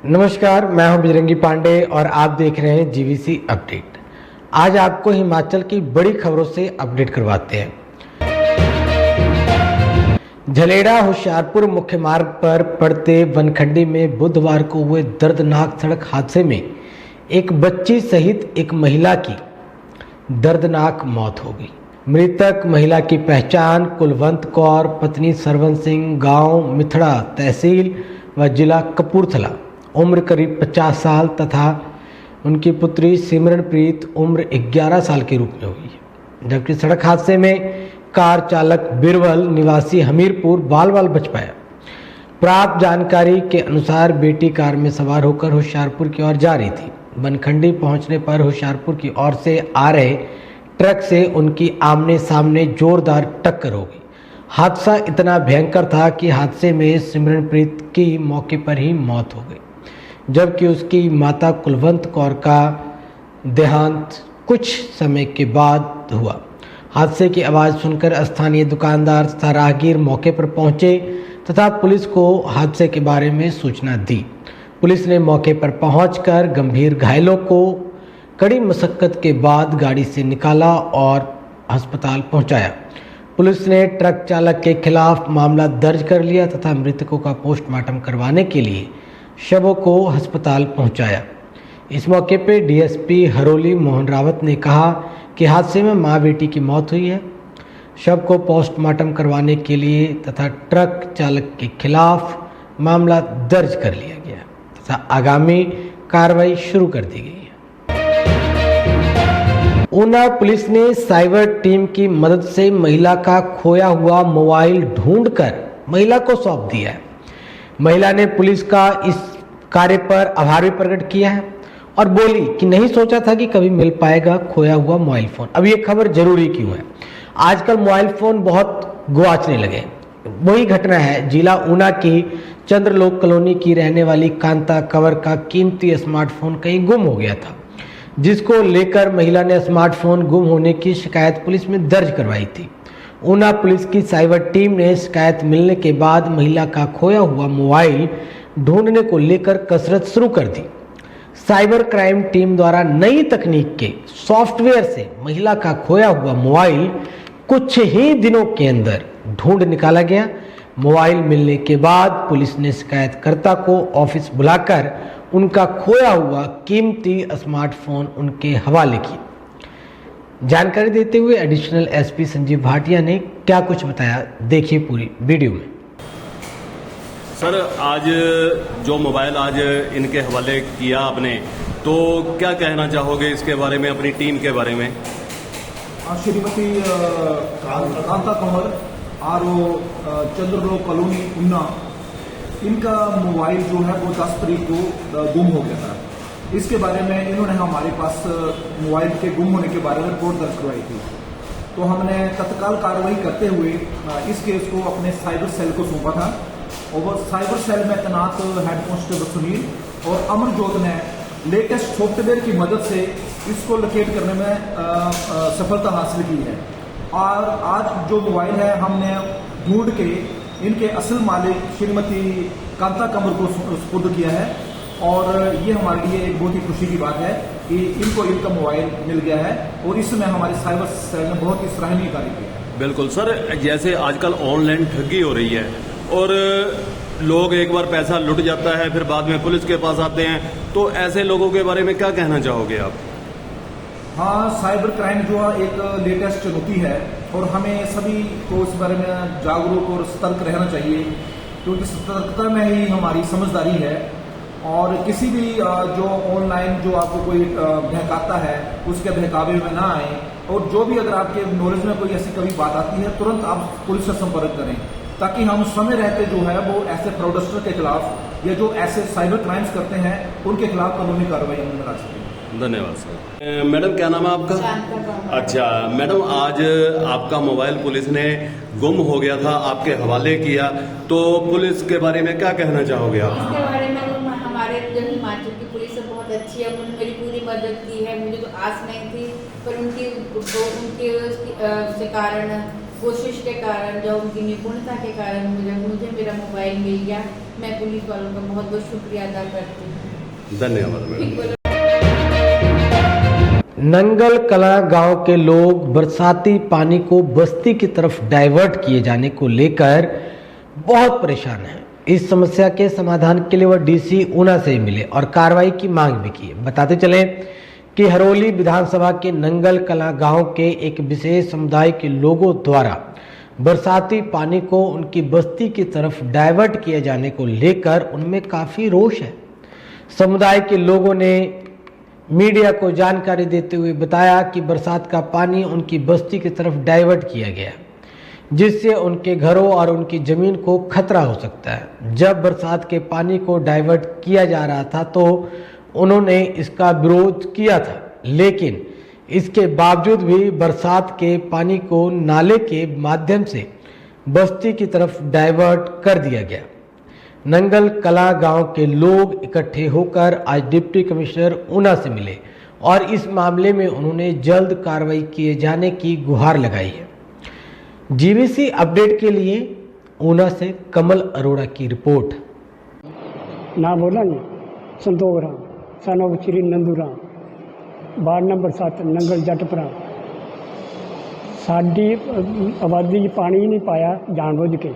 नमस्कार, मैं हूं बजरंगी पांडे और आप देख रहे हैं जीवीसी अपडेट। आज आपको हिमाचल की बड़ी खबरों से अपडेट करवाते हैं। झलेड़ा होशियारपुर मुख्य मार्ग पर पड़ते वनखंडी में बुधवार को हुए दर्दनाक सड़क हादसे में एक बच्ची सहित एक महिला की दर्दनाक मौत हो गई। मृतक महिला की पहचान कुलवंत कौर पत्नी सरवन सिंह, गांव मिथड़ा, तहसील व जिला कपूरथला, उम्र करीब 50 साल तथा उनकी पुत्री सिमरनप्रीत उम्र 11 साल के रूप में हुई है, जबकि सड़क हादसे में कार चालक बिरवल निवासी हमीरपुर बाल बाल बच पाया। प्राप्त जानकारी के अनुसार बेटी कार में सवार होकर होशियारपुर की ओर जा रही थी। बनखंडी पहुंचने पर होशियारपुर की ओर से आ रहे ट्रक से उनकी आमने सामने जोरदार टक्कर हो गई। हादसा इतना भयंकर था कि हादसे में सिमरनप्रीत की मौके पर ही मौत हो गई, जबकि उसकी माता कुलवंत कौर का देहांत कुछ समय के बाद हुआ। हादसे की आवाज़ सुनकर स्थानीय दुकानदार तथा राहगीर मौके पर पहुंचे तथा पुलिस को हादसे के बारे में सूचना दी। पुलिस ने मौके पर पहुंचकर गंभीर घायलों को कड़ी मशक्कत के बाद गाड़ी से निकाला और अस्पताल पहुंचाया। पुलिस ने ट्रक चालक के खिलाफ मामला दर्ज कर लिया तथा मृतकों का पोस्टमार्टम करवाने के लिए शवों को अस्पताल पहुंचाया। इस मौके पर डीएसपी हरोली मोहन रावत ने कहा कि हादसे में मां बेटी की मौत हुई है। शव को पोस्टमार्टम करवाने के लिए तथा ट्रक चालक के खिलाफ मामला दर्ज कर लिया गया तथा आगामी कार्रवाई शुरू कर दी गई है। ऊना पुलिस ने साइबर टीम की मदद से महिला का खोया हुआ मोबाइल ढूंढकर महिला को सौंप दिया है। महिला ने पुलिस का इस कार्य पर आभार भी प्रकट किया है और बोली कि नहीं सोचा था कि कभी मिल पाएगा खोया हुआ मोबाइल फोन। अब ये खबर जरूरी क्यों है? आजकल मोबाइल फोन बहुत गुआचने लगे। वही घटना है, जिला ऊना की चंद्रलोक कॉलोनी की रहने वाली कांता कंवर का कीमती स्मार्टफोन कहीं गुम हो गया था, जिसको लेकर महिला ने स्मार्टफोन गुम होने की शिकायत पुलिस में दर्ज करवाई थी। ऊना पुलिस की साइबर टीम ने शिकायत मिलने के बाद महिला का खोया हुआ मोबाइल ढूंढने को लेकर कसरत शुरू कर दी। साइबर क्राइम टीम द्वारा नई तकनीक के सॉफ्टवेयर से महिला का खोया हुआ मोबाइल कुछ ही दिनों के अंदर ढूंढ निकाला गया। मोबाइल मिलने के बाद पुलिस ने शिकायतकर्ता को ऑफिस बुलाकर उनका खोया हुआ कीमती स्मार्टफोन उनके हवाले की। जानकारी देते हुए एडिशनल एसपी संजीव भाटिया ने क्या कुछ बताया, देखिए पूरी वीडियो में। सर, आज जो मोबाइल आज इनके हवाले किया आपने, तो क्या कहना चाहोगे इसके बारे में, अपनी टीम के बारे में? श्रीमती कांता कंवर आरओ चंद्रलोक कॉलोनी ऊना, इनका मोबाइल जो है वो 10 तारीख को गुम हो गया था। इसके बारे में इन्होंने हमारे पास मोबाइल के गुम होने के बारे में रिपोर्ट दर्ज करवाई थी। तो हमने तत्काल कार्रवाई करते हुए इस केस को अपने साइबर सेल को सौंपा था और साइबर सेल में तैनात हेड कांस्टेबल सुनील और अमरजोत ने लेटेस्ट सॉफ्टवेयर की मदद से इसको लोकेट करने में सफलता हासिल की है। और आज जो मोबाइल है हमने ढूंढ के इनके असल मालिक श्रीमती कांता कंवर को सुपुर्द किया है और ये हमारे लिए एक बहुत ही खुशी की बात है कि इनको इनका मोबाइल मिल गया है और इसमें हमारे साइबर सेल ने बहुत ही सराहनीय कार्य किया है। बिल्कुल सर, जैसे आजकल ऑनलाइन ठगी हो रही है और लोग एक बार पैसा लुट जाता है, फिर बाद में पुलिस के पास आते हैं, तो ऐसे लोगों के बारे में क्या कहना चाहोगे आप? हाँ, साइबर क्राइम जो है एक लेटेस्ट चुनौती है और हमें सभी को इस बारे में जागरूक और सतर्क रहना चाहिए, क्योंकि सतर्कता में ही हमारी समझदारी है। और किसी भी जो ऑनलाइन जो आपको कोई बहकाता है उसके बहकावे में ना आए और जो भी अगर आपके नॉलेज में कोई ऐसी कभी बात आती है तुरंत आप पुलिस से संपर्क करें, ताकि हम समय रहते जो है वो ऐसे फ्रॉडस्टर के खिलाफ या जो ऐसे साइबर क्राइम्स करते हैं उनके खिलाफ कानूनी कार्रवाई हम करा सकें। धन्यवाद सर। मैडम, क्या नाम है आपका? अच्छा मैडम, आज आपका मोबाइल पुलिस ने गुम हो गया था, आपके हवाले किया, तो पुलिस के बारे में क्या कहना चाहोगे आप? इसके बारे में हमारे जो हिमाचल की पुलिस है बहुत अच्छी है, उन्होंने मेरी पूरी मदद की है। मुझे तो आस नहीं थी, पर उनके कारण कोशिश के कारण, जो उनकी निपुणता के कारण मुझे मेरा मोबाइल मिल गया। मैं पुलिस वालों का बहुत बहुत शुक्रिया अदा करती हूँ। धन्यवाद मैडम। नंगल कला गांव के लोग बरसाती पानी को बस्ती की तरफ डाइवर्ट किए जाने को लेकर बहुत परेशान हैं। इस समस्या के समाधान के लिए वह डीसी ऊना से मिले और कार्रवाई की मांग भी की। बताते चले कि हरोली विधानसभा के नंगल कला गांव के एक विशेष समुदाय के लोगों द्वारा बरसाती पानी को उनकी बस्ती की तरफ डाइवर्ट किए जाने को लेकर उनमें काफी रोष है। समुदाय के लोगों ने मीडिया को जानकारी देते हुए बताया कि बरसात का पानी उनकी बस्ती की तरफ डाइवर्ट किया गया, जिससे उनके घरों और उनकी जमीन को खतरा हो सकता है। जब बरसात के पानी को डाइवर्ट किया जा रहा था तो उन्होंने इसका विरोध किया था, लेकिन इसके बावजूद भी बरसात के पानी को नाले के माध्यम से बस्ती की तरफ डाइवर्ट कर दिया गया। नंगल कला गांव के लोग इकट्ठे होकर आज डिप्टी कमिश्नर ऊना से मिले और इस मामले में उन्होंने जल्द कार्रवाई किए जाने की गुहार लगाई है। जीबीसी अपडेट के लिए ऊना से कमल अरोड़ा की रिपोर्ट। ना बोलेंगे संतोख राम सन श्री नंदू राम, वार्ड नंबर 7 नंगल जटपुरा। साडी आबादी पानी ही नहीं पाया जानबूझ के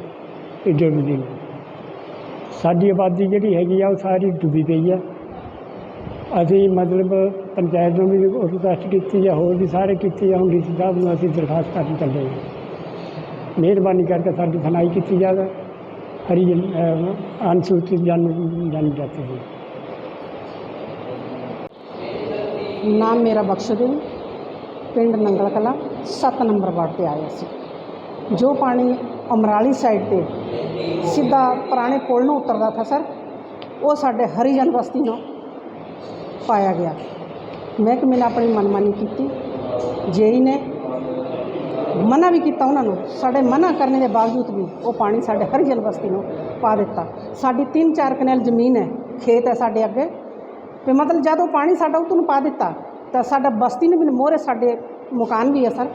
एडे दिन। साडी आबादी जी हैगी आ सारी डुबी पई है। असी मतलब पंचायत में भी रिक्वेस्ट की है, होर भी सारे की हूँ डी सी साहब को असी दरखास्त कर चले हैं। मेहरबानी करके साडी सुनाई की जाए। हरी अनुसूचित जनजाति है। नाम मेरा बख्शुद्दीन, पिंड नंगल कला 7 नंबर वार्ड पे आया सी। जो पानी अमराली साइड पे सीधा पुराने पुल ਨੂੰ उतरता था सर, वो साढ़े हरिजन बस्ती ਨੂੰ पाया गया। महकमे ने अपनी मनमानी की, जेई ने मना भी किया उन्होंने। साढ़े मना करने के बावजूद भी वो पानी साढ़े हरिजन बस्ती ਨੂੰ पा दिता। साड़ी 3-4 कनाल जमीन है, खेत है साढ़े अगे तो मतलब जब वो पानी साढ़ा उतों पा दिता तो साढ़ा बस्ती ने भी मोहरे साढ़े मकान भी है सर।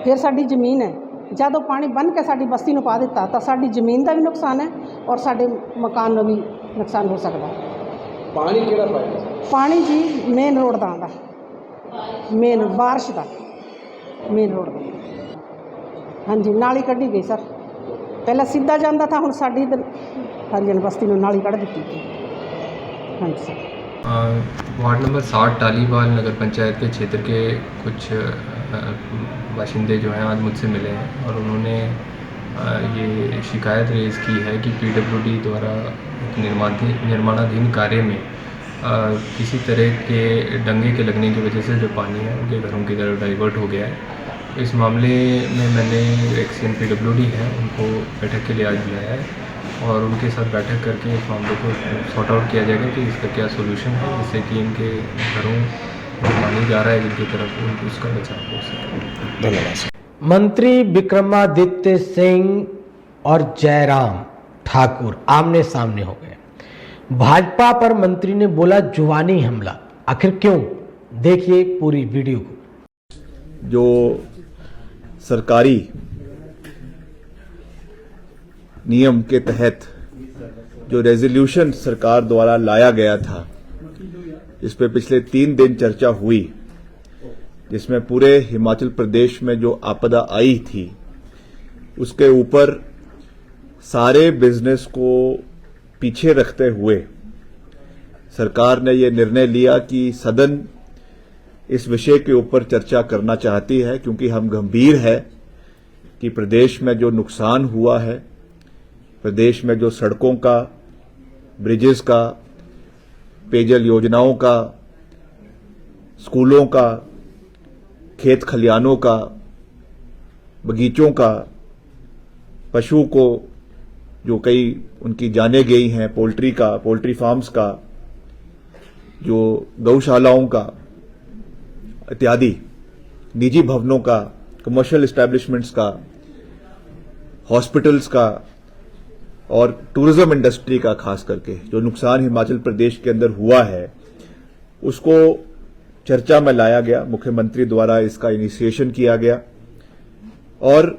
फिर साड़ी जमीन है, जब वो पानी बन के साड़ी बस्ती में पा दिता तो साड़ी जमीन का भी नुकसान है और साढ़े मकान में भी नुकसान हो सकता है। पानी केड़ा पाया? पानी जी मेन रोड का आंदा, मेन बारिश का मेन रोड का। हाँ जी, नाली कढ़ी गई सर। पहले सीधा जाता था, हुण साड़ी हरिजन बस्ती में नाली कढ़ दी थी। हाँ जी सर। वार्ड नंबर 60 टालीवाल नगर पंचायत के क्षेत्र के कुछ बाशिंदे जो हैं आज मुझसे मिले हैं और उन्होंने ये शिकायत रेज़ की है कि पीडब्ल्यूडी द्वारा निर्माणाधीन कार्य में किसी तरह के डंगे के लगने की वजह से जो पानी है उनके घरों की तरफ डाइवर्ट हो गया है। इस मामले में मैंने एक्सीएन पीडब्ल्यूडी है उनको बैठक के लिए आज बुलाया है और उनके साथ बैठक करके इस मामले को सॉर्ट आउट किया जाएगा कि इसका क्या सोल्यूशन है, जिससे कि इनके घरों में पानी जा रहा है जिनकी तरफ उनको उसका बचाव हो सके। धन्यवाद। मंत्री विक्रमादित्य सिंह और जयराम ठाकुर आमने सामने हो गए। भाजपा पर मंत्री ने बोला जुबानी हमला, आखिर क्यों? देखिए पूरी वीडियो को। जो सरकारी नियम के तहत जो रेजोल्यूशन सरकार द्वारा लाया गया था, इस पे पिछले 3 दिन चर्चा हुई, जिसमें पूरे हिमाचल प्रदेश में जो आपदा आई थी उसके ऊपर सारे बिजनेस को पीछे रखते हुए सरकार ने ये निर्णय लिया कि सदन इस विषय के ऊपर चर्चा करना चाहती है, क्योंकि हम गंभीर है कि प्रदेश में जो नुकसान हुआ है, प्रदेश में जो सड़कों का, ब्रिजेस का, पेयजल योजनाओं का, स्कूलों का, खेत खलियानों का, बगीचों का, पशु को जो कई उनकी जानें गई हैं, पोल्ट्री फार्म्स का, जो गौशालाओं का इत्यादि, निजी भवनों का, कमर्शियल एस्टैब्लिशमेंट्स का, हॉस्पिटल्स का और टूरिज्म इंडस्ट्री का खास करके जो नुकसान हिमाचल प्रदेश के अंदर हुआ है, उसको चर्चा में लाया गया। मुख्यमंत्री द्वारा इसका इनिशिएशन किया गया और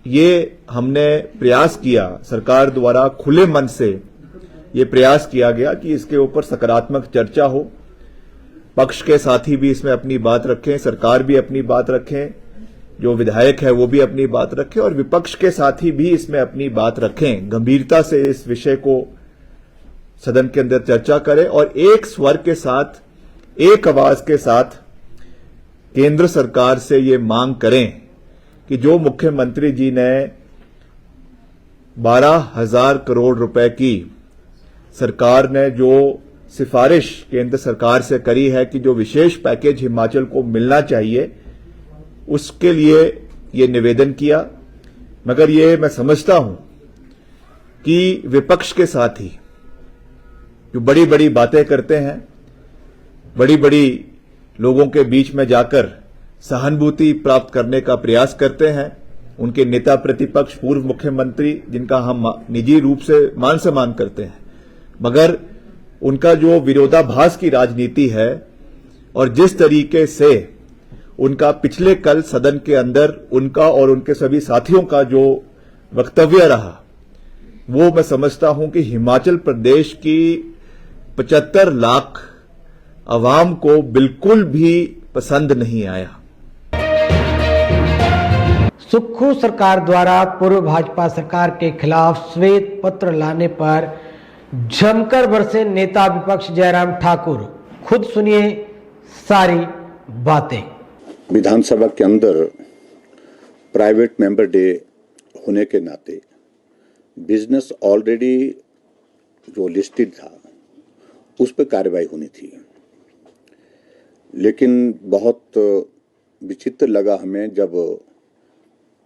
ये हमने प्रयास किया, सरकार द्वारा खुले मन से ये प्रयास किया गया कि इसके ऊपर सकारात्मक चर्चा हो, पक्ष के साथी भी इसमें अपनी बात रखें, सरकार भी अपनी बात रखें, जो विधायक है वो भी अपनी बात रखें और विपक्ष के साथी भी इसमें अपनी बात रखें, गंभीरता से इस विषय को सदन के अंदर चर्चा करें और एक स्वर के साथ, एक आवाज के साथ केंद्र सरकार से ये मांग करें कि जो मुख्यमंत्री जी ने 12,000 करोड़ रुपए की सरकार ने जो सिफारिश केंद्र सरकार से करी है कि जो विशेष पैकेज हिमाचल को मिलना चाहिए, उसके लिए ये निवेदन किया। मगर ये मैं समझता हूं कि विपक्ष के साथी जो बड़ी बड़ी बातें करते हैं, बड़ी बड़ी लोगों के बीच में जाकर सहानुभूति प्राप्त करने का प्रयास करते हैं, उनके नेता प्रतिपक्ष पूर्व मुख्यमंत्री जिनका हम निजी रूप से मान सम्मान करते हैं, मगर उनका जो विरोधाभास की राजनीति है और जिस तरीके से उनका पिछले कल सदन के अंदर उनका और उनके सभी साथियों का जो वक्तव्य रहा, वो मैं समझता हूं कि हिमाचल प्रदेश की 75 लाख आवाम को बिल्कुल भी पसंद नहीं आया। सुक्खू सरकार द्वारा पूर्व भाजपा सरकार के खिलाफ श्वेत पत्र लाने पर जमकर बरसे नेता विपक्ष जयराम ठाकुर। खुद सुनिए सारी बातें। विधानसभा के अंदर प्राइवेट मेंबर डे होने के नाते बिजनेस ऑलरेडी जो लिस्टेड था उस पर कार्रवाई होनी थी, लेकिन बहुत विचित्र लगा हमें जब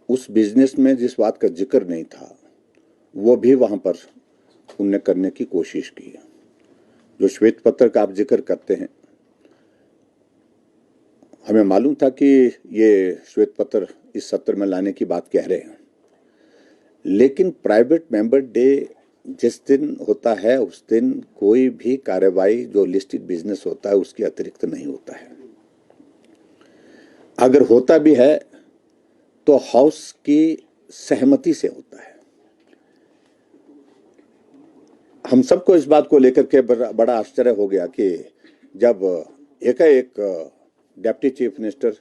उस बिजनेस में जिस बात का जिक्र नहीं था वो भी वहां पर उनने करने की कोशिश की। जो श्वेत पत्र का आप जिक्र करते हैं, हमें मालूम था कि ये श्वेत पत्र इस सत्र में लाने की बात कह रहे हैं, लेकिन प्राइवेट मेंबर डे जिस दिन होता है उस दिन कोई भी कार्रवाई जो लिस्टेड बिजनेस होता है उसके अतिरिक्त नहीं होता है। अगर होता भी है तो हाउस की सहमति से होता है। हम सबको इस बात को लेकर के बड़ा आश्चर्य हो गया कि जब एकाएक डिप्टी चीफ मिनिस्टर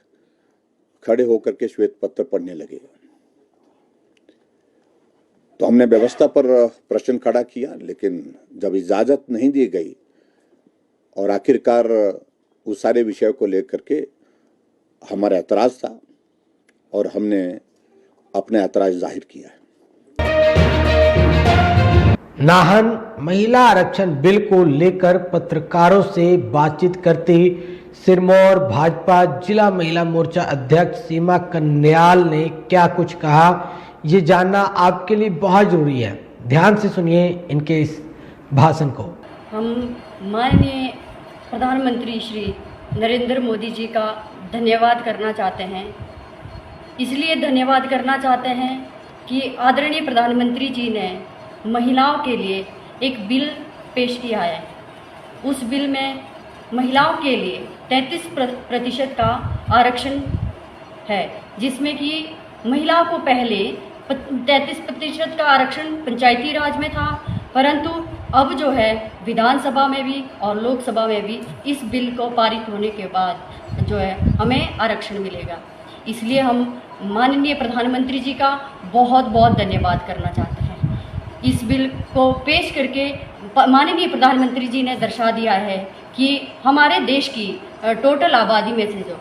खड़े होकर के श्वेत पत्र पढ़ने लगे तो हमने व्यवस्था पर प्रश्न खड़ा किया, लेकिन जब इजाजत नहीं दी गई और आखिरकार उस सारे विषय को लेकर के हमारा ऐतराज था और हमने अपना ऐतराज जाहिर किया है। नाहन महिला आरक्षण बिल को लेकर पत्रकारों से बातचीत करती सिरमौर भाजपा जिला महिला मोर्चा अध्यक्ष सीमा कन्याल ने क्या कुछ कहा, ये जानना आपके लिए बहुत जरूरी है। ध्यान से सुनिए इनके इस भाषण को। हम माननीय प्रधानमंत्री श्री नरेंद्र मोदी जी का धन्यवाद करना चाहते हैं। इसलिए धन्यवाद करना चाहते हैं कि आदरणीय प्रधानमंत्री जी ने महिलाओं के लिए एक बिल पेश किया है। उस बिल में महिलाओं के लिए 33% का आरक्षण है, जिसमें कि महिलाओं को पहले 33% का आरक्षण पंचायती राज में था, परंतु अब जो है विधानसभा में भी और लोकसभा में भी इस बिल को पारित होने के बाद जो है हमें आरक्षण मिलेगा। इसलिए हम माननीय प्रधानमंत्री जी का बहुत बहुत धन्यवाद करना चाहते हैं। इस बिल को पेश करके माननीय प्रधानमंत्री जी ने दर्शा दिया है कि हमारे देश की टोटल आबादी में से जो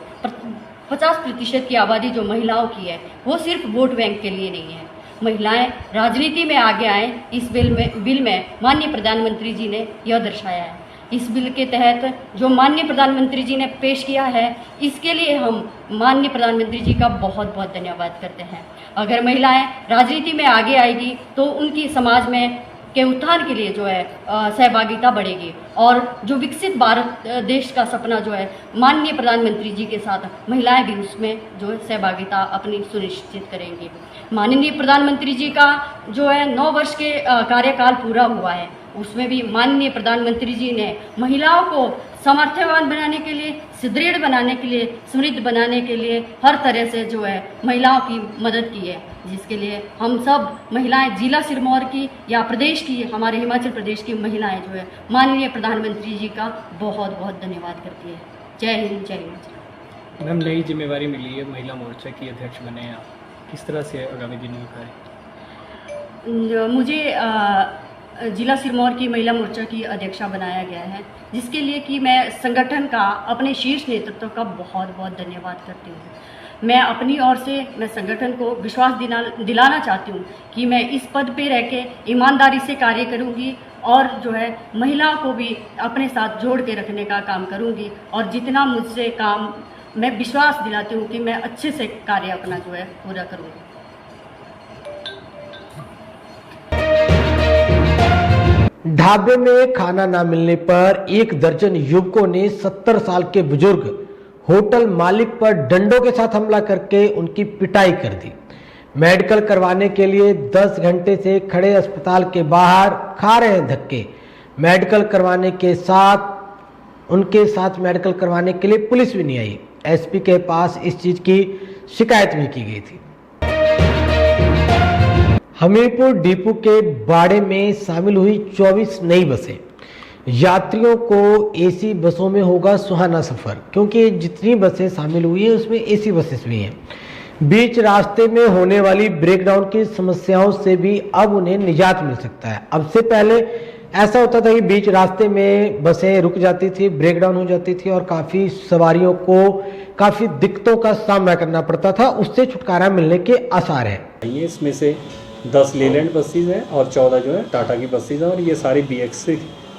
50% की आबादी जो महिलाओं की है वो सिर्फ वोट बैंक के लिए नहीं है। महिलाएं राजनीति में आगे आएँ, इस बिल में माननीय प्रधानमंत्री जी ने यह दर्शाया है। इस बिल के तहत जो माननीय प्रधानमंत्री जी ने पेश किया है, इसके लिए हम माननीय प्रधानमंत्री जी का बहुत बहुत धन्यवाद करते हैं। अगर महिलाएं राजनीति में आगे आएगी तो उनकी समाज में के उत्थान के लिए जो है सहभागिता बढ़ेगी और जो विकसित भारत देश का सपना जो है माननीय प्रधानमंत्री जी के साथ महिलाएं भी उसमें जो है सहभागिता अपनी सुनिश्चित करेंगी। माननीय प्रधानमंत्री जी का जो है 9 वर्ष के कार्यकाल पूरा हुआ है, उसमें भी माननीय प्रधानमंत्री जी ने महिलाओं को सामर्थ्यवान बनाने के लिए सुदृढ़ बनाने के लिए, समृद्ध बनाने के लिए हर तरह से जो है महिलाओं की मदद की है, जिसके लिए हम सब महिलाएं जिला सिरमौर की या प्रदेश की, हमारे हिमाचल प्रदेश की महिलाएं जो है माननीय प्रधानमंत्री जी का बहुत बहुत धन्यवाद करती है। जय हिंद, जय हिमाचल। मैम, नई जिम्मेवारी मिली है, महिला मोर्चा की अध्यक्ष बने हैं आप, किस तरह से आगामी दिनों में कार्य? मुझे जिला सिरमौर की महिला मोर्चा की अध्यक्षा बनाया गया है, जिसके लिए कि मैं संगठन का, अपने शीर्ष नेतृत्व का बहुत बहुत धन्यवाद करती हूँ। मैं अपनी ओर से मैं संगठन को विश्वास दिलाना चाहती हूँ कि मैं इस पद पे रह के ईमानदारी से कार्य करूँगी और जो है महिलाओं को भी अपने साथ जोड़ के रखने का काम करूँगी, और जितना मुझसे काम, मैं विश्वास दिलाती हूँ कि मैं अच्छे से कार्य अपना जो है पूरा करूँगी। ढाबे में खाना ना मिलने पर 1 दर्जन युवकों ने 70 साल के बुजुर्ग होटल मालिक पर डंडों के साथ हमला करके उनकी पिटाई कर दी। मेडिकल करवाने के लिए 10 घंटे से खड़े अस्पताल के बाहर खा रहे हैं धक्के। मेडिकल करवाने के साथ उनके साथ मेडिकल करवाने के लिए पुलिस भी नहीं आई। एसपी के पास इस चीज की शिकायत भी की गई थी। हमीरपुर डिपो के बाड़े में शामिल हुई 24 नई बसें। यात्रियों को एसी बसों में होगा सुहाना सफर, क्योंकि जितनी बसें शामिल हुई है उसमें एसी बसेस भी हैं। बीच रास्ते में होने वाली ब्रेकडाउन की समस्याओं से भी अब उन्हें निजात मिल सकता है। अब से पहले ऐसा होता था कि बीच रास्ते में बसें रुक जाती थी, ब्रेकडाउन हो जाती थी और काफ़ी सवारियों को काफ़ी दिक्कतों का सामना करना पड़ता था। उससे छुटकारा मिलने के आसार हैं। इसमें से 10 लेलैंड बसेज हैं और 14 जो है टाटा की बसेज हैं, और ये सारी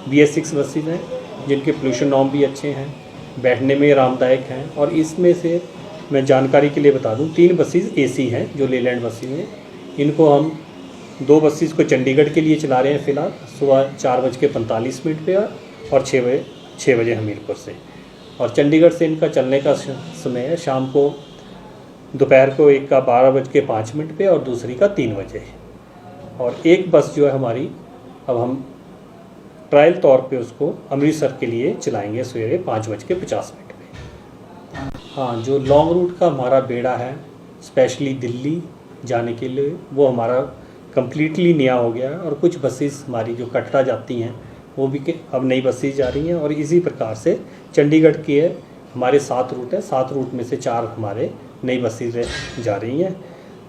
BS6 बसेज हैं जिनके पोल्यूशन नॉर्म भी अच्छे हैं, बैठने में आरामदायक हैं। और इसमें से मैं जानकारी के लिए बता दूं, 3 बसेज AC हैं जो लेलैंड बसेज हैं। इनको हम 2 बसेज को चंडीगढ़ के लिए चला रहे हैं फ़िलहाल, सुबह 4:45 पे और 6 बजे हमीरपुर से। और चंडीगढ़ से इनका चलने का समय है शाम को, दोपहर को एक का 12:05 पे और दूसरी का 3 बजे। और एक बस जो है हमारी, अब हम ट्रायल तौर पे उसको अमृतसर के लिए चलाएंगे सवेरे 5:50 पे। हाँ, जो लॉन्ग रूट का हमारा बेड़ा है स्पेशली दिल्ली जाने के लिए, वो हमारा कम्प्लीटली नया हो गया है। और कुछ बसेस हमारी जो कटरा जाती हैं वो भी अब नई बसेस जा रही हैं। और इसी प्रकार से चंडीगढ़ की है हमारे 7 रूट है, 7 रूट में से 4 हमारे नई बसेज जा रही हैं।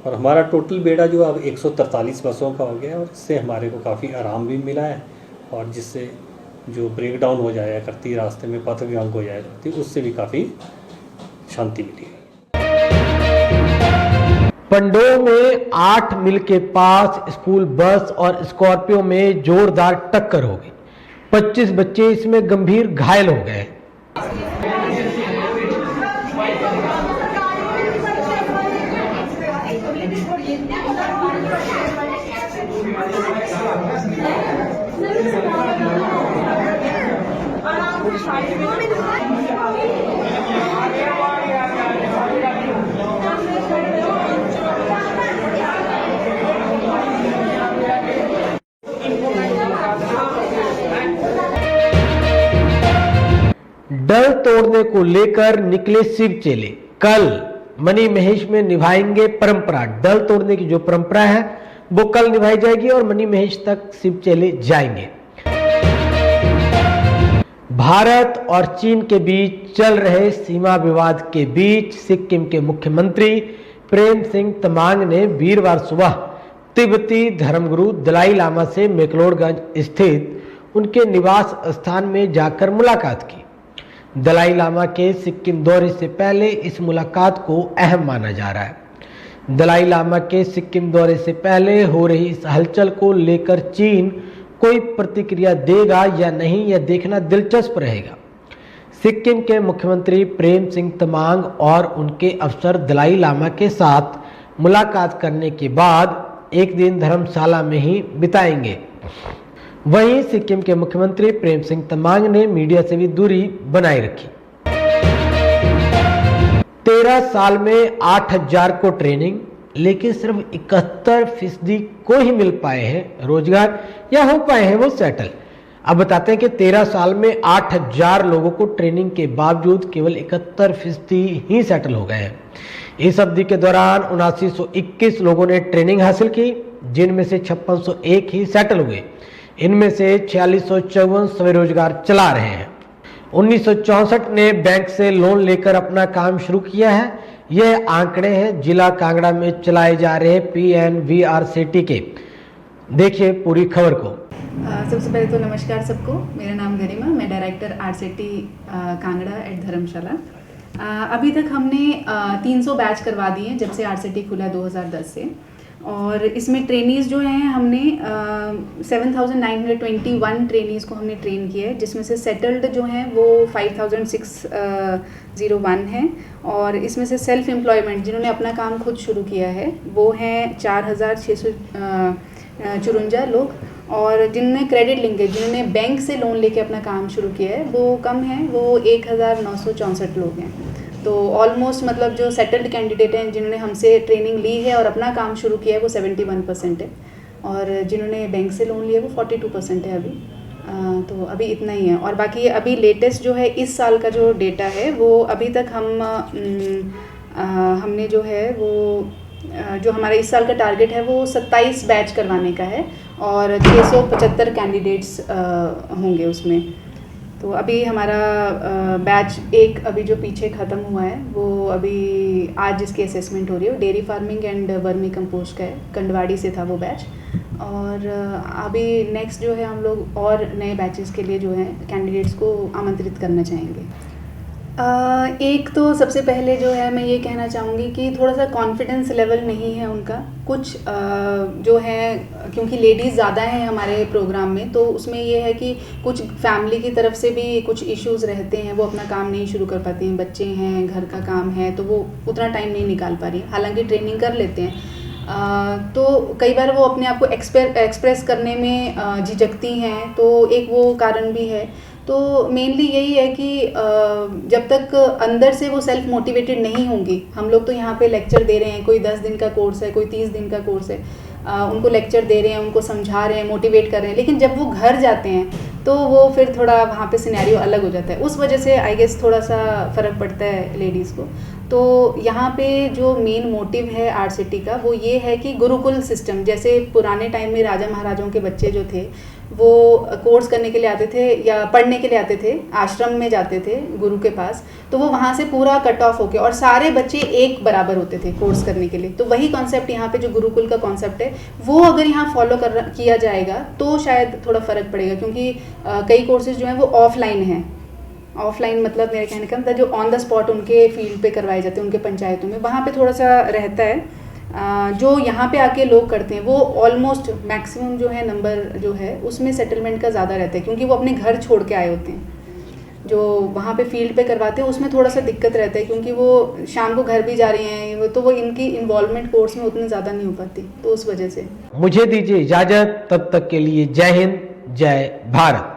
और हमारा टोटल बेड़ा जो अब 143 बसों का हो गया, और इससे हमारे को काफ़ी आराम भी मिला है, और जिससे जो ब्रेकडाउन हो जाया करती रास्ते में, पथ विभंग हो जाया करती, उससे भी काफ़ी शांति मिली। पंडोह में 8 मील के पास स्कूल बस और स्कॉर्पियो में जोरदार टक्कर हो गई। 25 बच्चे इसमें गंभीर घायल हो गए। डर तोड़ने को लेकर निकले शिव चेले। कल मनी महेश में निभाएंगे परंपरा। डर तोड़ने की जो परंपरा है वो कल निभाई जाएगी और मनी महेश तक शिव चेले जाएंगे। भारत और चीन के बीच चल रहे सीमा विवाद के बीच सिक्किम के मुख्यमंत्री प्रेम सिंह तमांग ने वीरवार सुबह तिब्बती धर्मगुरु दलाई लामा से मैक्लोडगंज स्थित उनके निवास स्थान में जाकर मुलाकात की। दलाई लामा के सिक्किम दौरे से पहले इस मुलाकात को अहम माना जा रहा है। दलाई लामा के सिक्किम दौरे से पहले हो रही इस हलचल को लेकर चीन कोई प्रतिक्रिया देगा या नहीं, यह देखना दिलचस्प रहेगा। सिक्किम के मुख्यमंत्री प्रेम सिंह तमांग और उनके अफसर दलाई लामा के साथ मुलाकात करने के बाद एक दिन धर्मशाला में ही बिताएंगे। वहीं सिक्किम के मुख्यमंत्री प्रेम सिंह तमांग ने मीडिया से भी दूरी बनाए रखी। 13 साल में 8000 को ट्रेनिंग, लेकिन सिर्फ 71% को ही मिल पाए हैं रोजगार या हो पाए हैं वो सेटल। अब बताते हैं कि 13 साल में 8000 लोगों को ट्रेनिंग के बावजूद केवल 71% ही सेटल हो गए हैं। इस अवधि के दौरान 7921 लोगों ने ट्रेनिंग हासिल की, जिनमें से 5601 ही सेटल हुए। इनमें से 4654 स्वरोजगार चला रहे हैं। 1964 ने बैंक से लोन लेकर अपना काम शुरू किया है। यह आंकड़े हैं जिला कांगड़ा में चलाए जा रहे PNVRCT के। देखिए पूरी खबर को। सबसे पहले तो नमस्कार सबको, मेरा नाम गरिमा, मैं डायरेक्टर RCT कांगड़ा एट धर्मशाला। अभी तक हमने 300 बैच करवा दिए हैं जब से RCT खुला 2010 से, और इसमें ट्रेनीज़ जो हैं हमने 7921 ट्रेनीज़ को हमने ट्रेन किया है, जिसमें से सेटल्ड जो हैं वो 5601 हैं, और इसमें से सेल्फ एम्प्लॉयमेंट जिन्होंने अपना काम खुद शुरू किया है वो हैं 4654 लोग, और जिनने क्रेडिट लिंकेज जिन्होंने बैंक से लोन लेके अपना काम शुरू किया है वो कम है, वो 1964 लोग हैं। तो ऑलमोस्ट मतलब जो सेटल्ड कैंडिडेट हैं जिन्होंने हमसे ट्रेनिंग ली है और अपना काम शुरू किया है वो 71% है, और जिन्होंने बैंक से लोन लिया है वो 42% है अभी। तो अभी इतना ही है। और बाकी अभी लेटेस्ट जो है इस साल का जो डेटा है वो अभी तक हमने जो है वो जो हमारा इस साल का टारगेट है वो 27 बैच करवाने का है, और 675 कैंडिडेट्स होंगे उसमें। तो अभी हमारा बैच एक अभी जो पीछे ख़त्म हुआ है वो अभी आज जिसकी असेसमेंट हो रही है dairy farming and vermi compost का है, कंडवाड़ी से था वो बैच। और अभी नेक्स्ट जो है हम लोग और नए बैचेस के लिए जो है कैंडिडेट्स को आमंत्रित करना चाहेंगे। एक तो सबसे पहले जो है मैं ये कहना चाहूँगी कि थोड़ा सा कॉन्फिडेंस लेवल नहीं है उनका कुछ जो है, क्योंकि लेडीज़ ज़्यादा हैं हमारे प्रोग्राम में, तो उसमें ये है कि कुछ फैमिली की तरफ से भी कुछ इश्यूज़ रहते हैं, वो अपना काम नहीं शुरू कर पाती हैं, बच्चे हैं, घर का काम है, तो वो उतना टाइम नहीं निकाल पा रही, हालांकि ट्रेनिंग कर लेते हैं। तो कई बार वो अपने आप को एक्सप्रेस करने में झिझकती हैं, तो एक वो कारण भी है। तो मेनली यही है कि जब तक अंदर से वो सेल्फ मोटिवेटेड नहीं होंगी, हम लोग तो यहाँ पे लेक्चर दे रहे हैं, कोई 10 दिन का कोर्स है, कोई 30 दिन का कोर्स है, उनको लेक्चर दे रहे हैं, उनको समझा रहे हैं, मोटिवेट कर रहे हैं, लेकिन जब वो घर जाते हैं तो वो फिर थोड़ा वहाँ पे सिनेरियो अलग हो जाता है। उस वजह से आई गेस थोड़ा सा फ़र्क पड़ता है लेडीज़ को। तो यहाँ पे जो मेन मोटिव है RCT का वो ये है कि गुरुकुल सिस्टम, जैसे पुराने टाइम में राजा महाराजाओं के बच्चे जो थे वो कोर्स करने के लिए आते थे या पढ़ने के लिए आते थे, आश्रम में जाते थे गुरु के पास, तो वो वहाँ से पूरा कट ऑफ होके और सारे बच्चे एक बराबर होते थे कोर्स करने के लिए। तो वही कॉन्सेप्ट यहाँ पे जो गुरुकुल का कॉन्सेप्ट है वो अगर यहाँ फॉलो किया जाएगा तो शायद थोड़ा फ़र्क पड़ेगा, क्योंकि कई कोर्सेज जो हैं वो ऑफलाइन हैं। ऑफलाइन मतलब मेरे कहने का मतलब जो ऑन द स्पॉट उनके फील्ड पे करवाए जाते हैं उनके पंचायतों में, वहाँ पे थोड़ा सा रहता है। जो यहाँ पे आके लोग करते हैं वो ऑलमोस्ट मैक्सिमम जो है नंबर जो है उसमें सेटलमेंट का ज़्यादा रहता है, क्योंकि वो अपने घर छोड़ के आए होते हैं। जो वहाँ पे फील्ड पे करवाते हैं उसमें थोड़ा सा दिक्कत रहता है, क्योंकि वो शाम को घर भी जा रहे हैं, तो वो इनकी इन्वॉल्वमेंट कोर्स में उतनी ज़्यादा नहीं हो पाती, तो उस वजह से। मुझे दीजिए इजाज़त, तब तक के लिए जय हिंद, जय भारत।